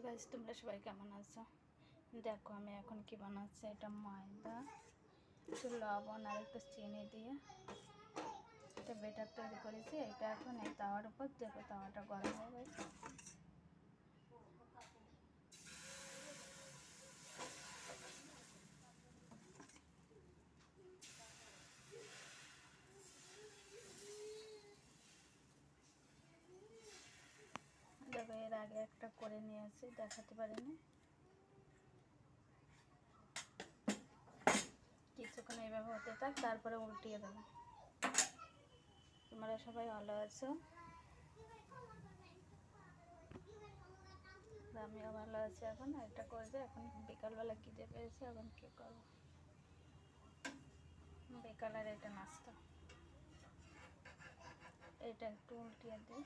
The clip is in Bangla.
গাইস, তোমরা সবাই কেমন আছো? দেখো আমি এখন কি বানাচ্ছি। এটা ময়দা, একটু লবণ আর একটু চিনি দিয়ে একটা বেটার তৈরি করেছি। এটা এখন এই তাওয়ার উপর দেবো। তাওয়াটা গরম হয়ে গেছে। দেখো, এর আগে একটা করে নিয়েছি, দেখাতে পারিনি। কিছুক্ষণ এইভাবে হতে থাক, তারপরে উল্টিয়ে দেবো। তোমরা সবাই ভালো আছো? আমিও ভালো আছি। এখন এটা করবে। এখন বিকালবেলা খিদে পেয়েছে, এখন কী করবো? বিকালের এটা নাস্তা। এটা একটু উল্টিয়ে দিই।